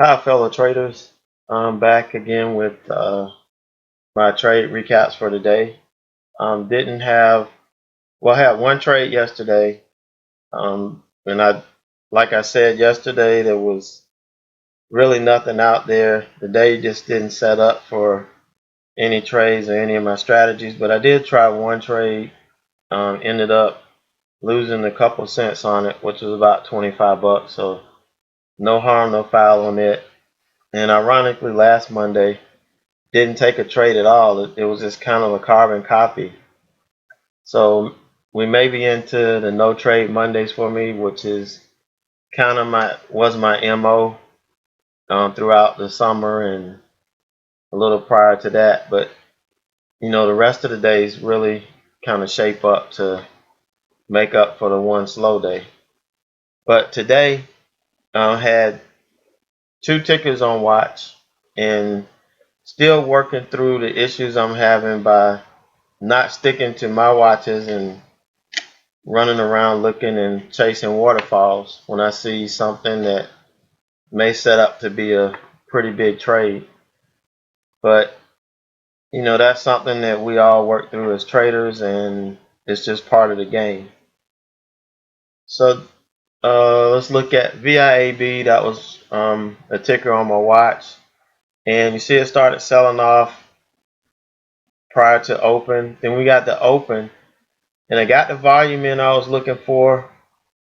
Hi, fellow traders. I'm back again with my trade recaps for today. Didn't have, well, I had one trade yesterday. And like I said yesterday, there was really nothing out there. The day just didn't set up for any trades or any of my strategies. But I did try one trade. Ended up losing a couple cents on it, which was about 25 bucks. So no harm, no foul on it. And ironically, last Monday, didn't take a trade at all. It was just kind of a carbon copy. So we may be into the no trade Mondays for me, which is kind of my MO throughout the summer and a little prior to that. But the rest of the days really kind of shape up to make up for the one slow day. But today I had two tickers on watch and still working through the issues I'm having by not sticking to my watches and running around looking and chasing waterfalls when I see something that may set up to be a pretty big trade. But that's something that we all work through as traders, and it's just part of the game. So let's look at VIAB. That was a ticker on my watch, and you see it started selling off prior to open. Then we got the open, and I got the volume in I was looking for,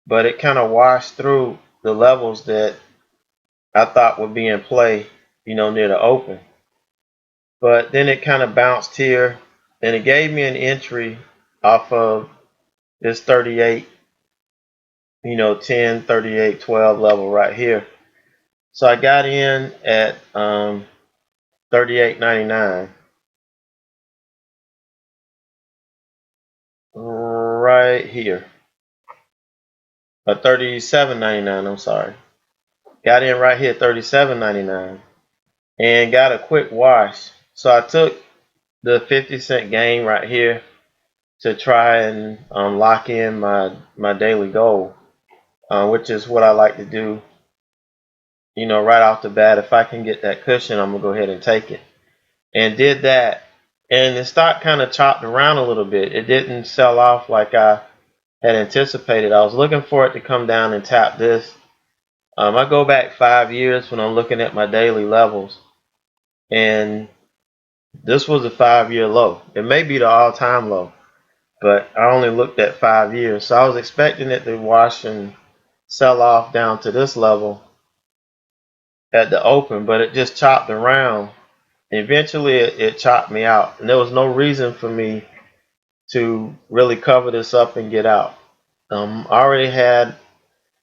but it kind of washed through the levels that I thought would be in play, near the open. But then it kind of bounced here, and it gave me an entry off of this 38, 10, 38, 12 level right here. So I got in at 38.99 right here. 37.99, I'm sorry. Got in right here, 37.99, and got a quick wash. So I took the 50-cent gain right here to try and lock in my daily goal, which is what I like to do. Right off the bat, if I can get that cushion, I'm gonna go ahead and take it. And did that, and the stock kind of chopped around a little bit. It didn't sell off like I had anticipated. I was looking for it to come down and tap this. I go back 5 years when I'm looking at my daily levels, and this was a 5-year low. It may be the all-time low, but I only looked at 5 years. So I was expecting it to wash and sell off down to this level at the open, but it just chopped around. Eventually, it chopped me out, and there was no reason for me to really cover this up and get out. I already had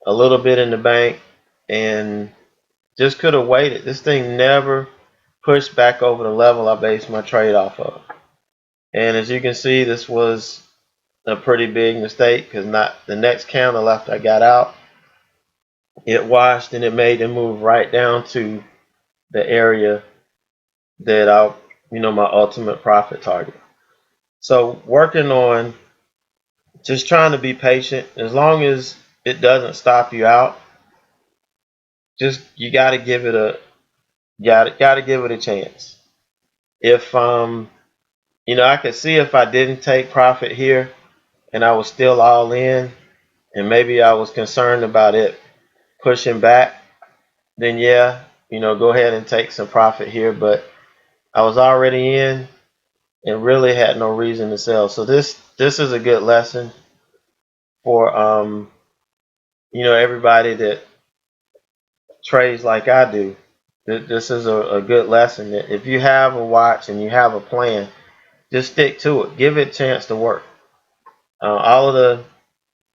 a little bit in the bank and just could have waited. This thing never pushed back over the level I based my trade off of. And as you can see, this was a pretty big mistake because not the next candle after I got out, it washed and it made the move right down to the area that my ultimate profit target. So working on just trying to be patient. As long as it doesn't stop you out, just you got to give it a chance. If I could see if I didn't take profit here and I was still all in, and maybe I was concerned about it pushing back, then yeah, go ahead and take some profit here. But I was already in and really had no reason to sell. So this is a good lesson for everybody that trades like I do. This is a good lesson. If you have a watch and you have a plan, just stick to it. Give it a chance to work. All of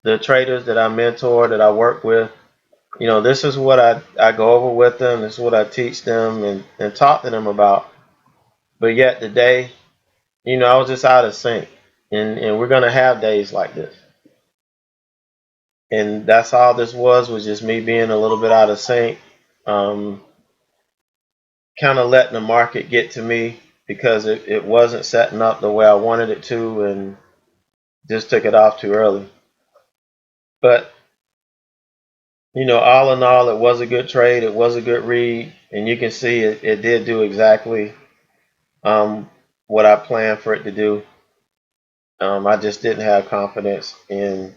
the traders that I mentor, that I work with, this is what I go over with them. This is what I teach them and talk to them about. But yet today, I was just out of sync. And we're going to have days like this. And that's all this was just me being a little bit out of sync. Kind of letting the market get to me because it wasn't setting up the way I wanted it to, and just took it off too early. But all in all, it was a good trade. It was a good read, and you can see it did do exactly what I planned for it to do. I just didn't have confidence in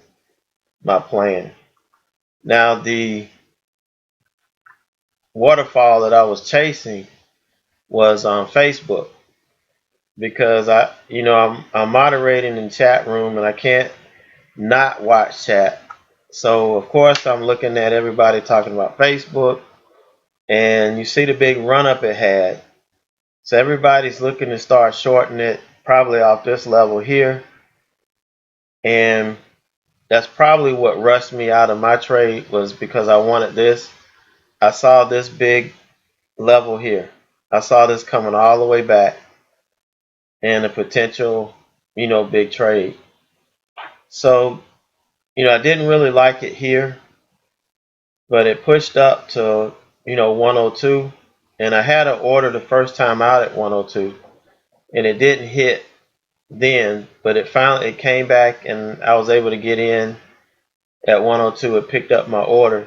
my plan. Now, the waterfall that I was chasing was on Facebook because I'm moderating in chat room and I can't not watch chat. So of course I'm looking at everybody talking about Facebook, and you see the big run up it had. So everybody's looking to start shorting it probably off this level here, and that's probably what rushed me out of my trade, was because I wanted this. I saw this big level here. I saw this coming all the way back and a potential, big trade. So, I didn't really like it here, but it pushed up to, 102. And I had an order the first time out at 102, and it didn't hit then, but it came back and I was able to get in at 102. It picked up my order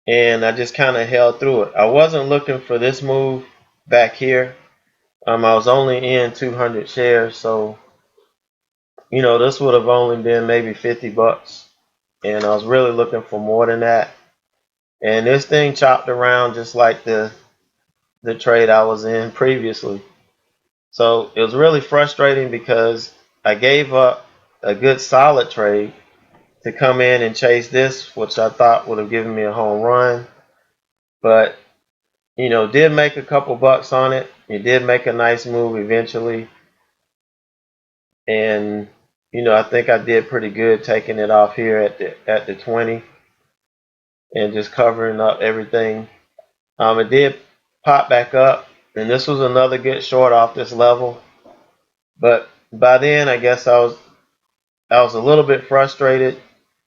and I just kind of held through it. I wasn't looking for this move back here. I was only in 200 shares, so this would have only been maybe 50 bucks, and I was really looking for more than that. And this thing chopped around just like the trade I was in previously. So it was really frustrating because I gave up a good solid trade to come in and chase this, which I thought would have given me a home run. But, did make a couple bucks on it. It did make a nice move eventually. And, I think I did pretty good taking it off here at the 20 and just covering up everything. It did pop back up, and this was another good short off this level. But by then, I guess I was a little bit frustrated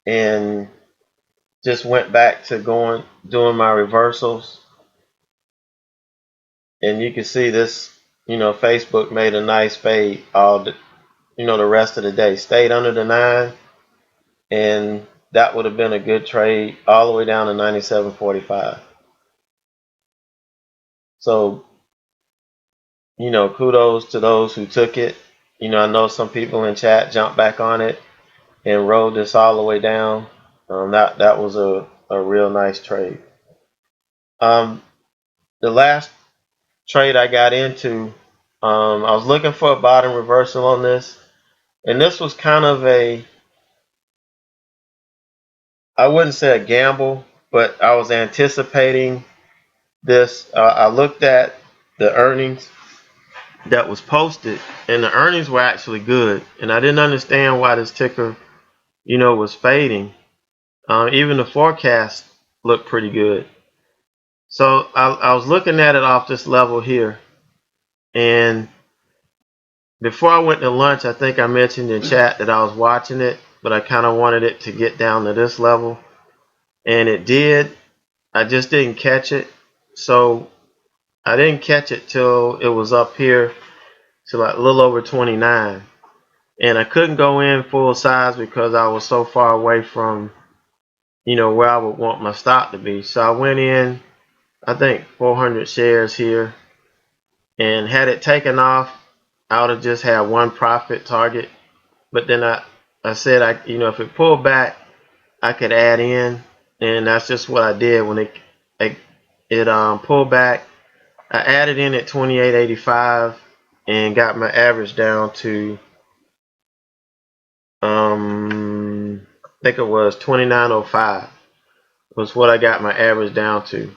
and just went back to doing my reversals. And you can see this, Facebook made a nice fade the rest of the day. Stayed under the 9, and that would have been a good trade all the way down to 97.45. So, kudos to those who took it. I know some people in chat jumped back on it and rode this all the way down. That was a real nice trade. The last trade I got into, I was looking for a bottom reversal on this, and this was kind of I wouldn't say a gamble, but I was anticipating this. I looked at the earnings that was posted, and the earnings were actually good, and I didn't understand why this ticker, was fading. Even the forecast looked pretty good. So I was looking at it off this level here, and before I went to lunch, I think I mentioned in chat that I was watching it, but I kind of wanted it to get down to this level, and it did. I just didn't catch it. So I didn't catch it till it was up here to like a little over 29. And I couldn't go in full size because I was so far away from, where I would want my stop to be. So I went in, I think 400 shares here, and had it taken off, I would have just had one profit target. But then I said, if it pulled back, I could add in, and that's just what I did. When it pulled back, I added in at 28.85 and got my average down to I think it was 29.05 was what I got my average down to,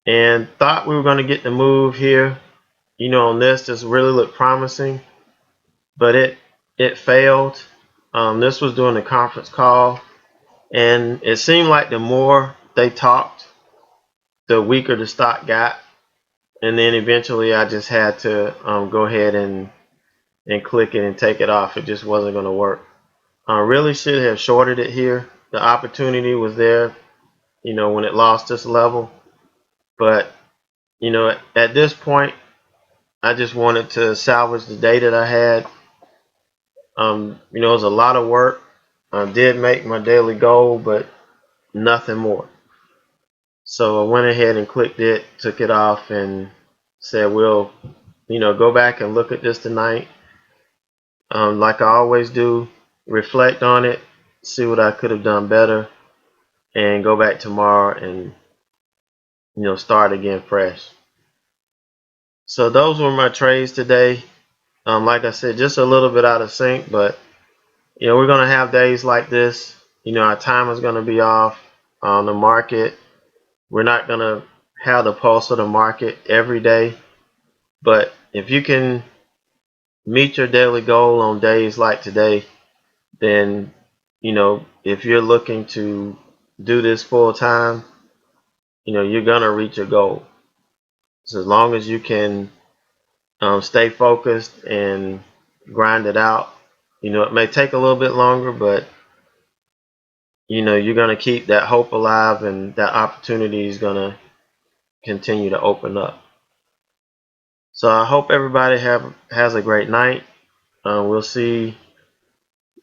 and thought we were going to get the move here. On this, just really looked promising, but it failed. This was during the conference call, and it seemed like the more they talked, the weaker the stock got. And then eventually I just had to go ahead and click it and take it off. It just wasn't going to work. I really should have shorted it here. The opportunity was there, when it lost this level. But, at this point, I just wanted to salvage the day that I had. It was a lot of work. I did make my daily goal, but nothing more. So I went ahead and clicked it, took it off, and said we'll, go back and look at this tonight. Like I always do, reflect on it, see what I could have done better, and go back tomorrow and start again fresh. So those were my trades today. Like I said, just a little bit out of sync, but we're gonna have days like this. Our time is gonna be off on the market. We're not gonna have the pulse of the market every day, but if you can meet your daily goal on days like today, then if you're looking to do this full time, you're gonna reach your goal. So as long as you can stay focused and grind it out, it may take a little bit longer, but you're gonna keep that hope alive, and that opportunity is gonna continue to open up. So I hope everybody has a great night. We'll see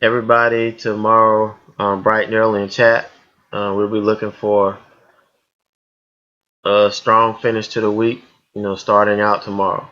everybody tomorrow bright and early in chat. We'll be looking for a strong finish to the week, starting out tomorrow.